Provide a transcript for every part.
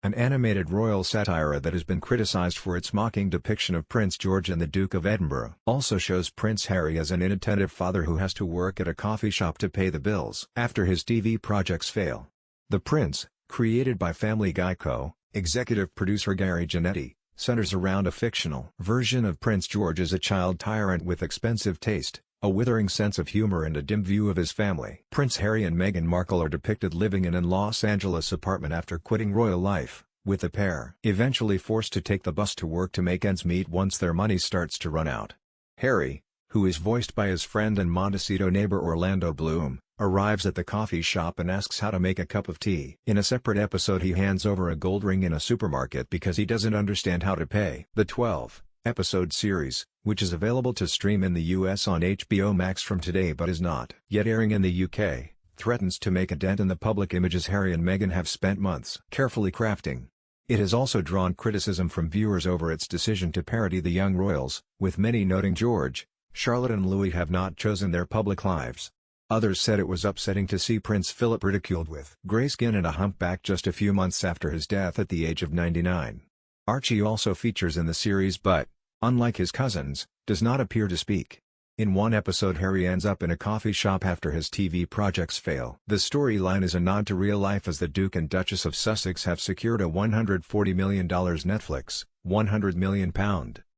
an animated royal satire that has been criticized for its mocking depiction of Prince George and the Duke of Edinburgh. Also shows Prince Harry as an inattentive father who has to work at a coffee shop to pay the bills after his TV projects fail. The Prince, created by Family Guy executive producer Gary Janetti, centers around a fictional version of Prince George as a child tyrant with expensive taste, a withering sense of humor and a dim view of his family. Prince Harry and Meghan Markle are depicted living in an Los Angeles apartment after quitting royal life, with the pair eventually forced to take the bus to work to make ends meet once their money starts to run out. Harry, who is voiced by his friend and Montecito neighbor Orlando Bloom, arrives at the coffee shop and asks how to make a cup of tea. In a separate episode he hands over a gold ring in a supermarket because he doesn't understand how to pay. The 12-episode series, which is available to stream in the US on HBO Max from today but is not yet airing in the UK, threatens to make a dent in the public images Harry and Meghan have spent months carefully crafting. It has also drawn criticism from viewers over its decision to parody the young royals, with many noting George, Charlotte and Louis have not chosen their public lives. Others said it was upsetting to see Prince Philip ridiculed with grey skin and a humpback just a few months after his death at the age of 99. Archie also features in the series but, unlike his cousins, does not appear to speak. In one episode Harry ends up in a coffee shop after his TV projects fail. The storyline is a nod to real life as the Duke and Duchess of Sussex have secured a $140 million Netflix, £100 million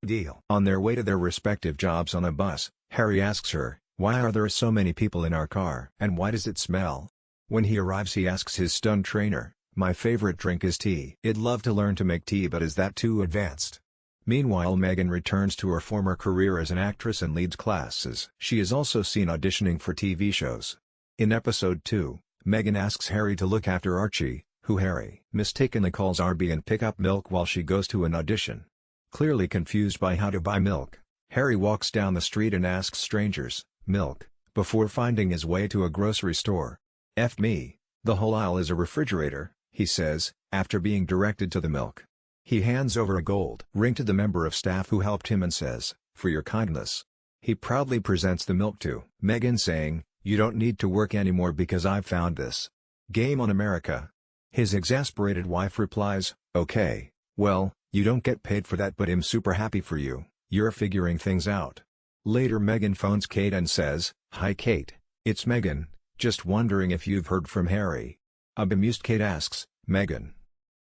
deal. On their way to their respective jobs on a bus, Harry asks her, "Why are there so many people in our car? And why does it smell?" When he arrives he asks his stunt trainer, "My favorite drink is tea. I'd love to learn to make tea but is that too advanced?" Meanwhile Meghan returns to her former career as an actress and leads classes. She is also seen auditioning for TV shows. In episode 2, Meghan asks Harry to look after Archie, who Harry mistakenly calls Arby and pick up milk while she goes to an audition. Clearly confused by how to buy milk, Harry walks down the street and asks strangers, "Milk," before finding his way to a grocery store. "F me, the whole aisle is a refrigerator," he says, after being directed to the milk. He hands over a gold ring to the member of staff who helped him and says, "For your kindness." He proudly presents the milk to Meghan saying, "You don't need to work anymore because I've found this. Game on America." His exasperated wife replies, "Okay, well, you don't get paid for that but I'm super happy for you, you're figuring things out." Later Meghan phones Kate and says, "Hi Kate, it's Meghan, just wondering if you've heard from Harry." A bemused Kate asks, "Meghan?"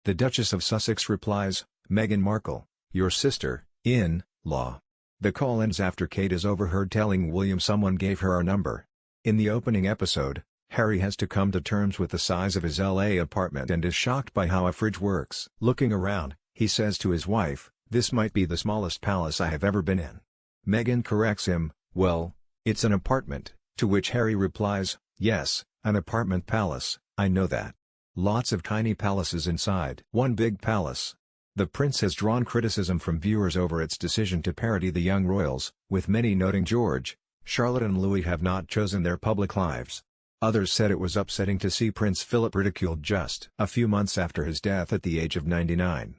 The Duchess of Sussex replies, "Meghan Markle, your sister-in-law." The call ends after Kate is overheard telling William someone gave her a number. In the opening episode, Harry has to come to terms with the size of his LA apartment and is shocked by how a fridge works. Looking around, he says to his wife, "This might be the smallest palace I have ever been in." Meghan corrects him, "Well, it's an apartment," to which Harry replies, "Yes, an apartment palace, I know that. Lots of tiny palaces inside one big palace." The Prince has drawn criticism from viewers over its decision to parody the young royals, with many noting George, Charlotte and Louis have not chosen their public lives. Others said it was upsetting to see Prince Philip ridiculed just a few months after his death at the age of 99.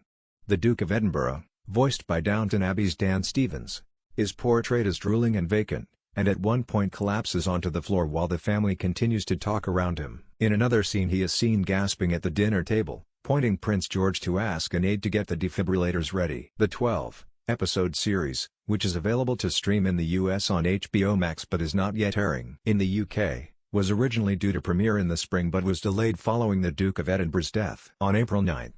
The Duke of Edinburgh, voiced by Downton Abbey's Dan Stevens, is portrayed as drooling and vacant, and at one point collapses onto the floor while the family continues to talk around him. In another scene he is seen gasping at the dinner table, pointing Prince George to ask an aide to get the defibrillators ready. The 12-episode series, which is available to stream in the US on HBO Max but is not yet airing in the UK, was originally due to premiere in the spring but was delayed following the Duke of Edinburgh's death on April 9.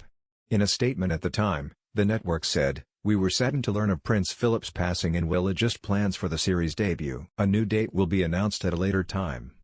In a statement at the time, the network said, "We were saddened to learn of Prince Philip's passing and will adjust plans for the series debut. A new date will be announced at a later time."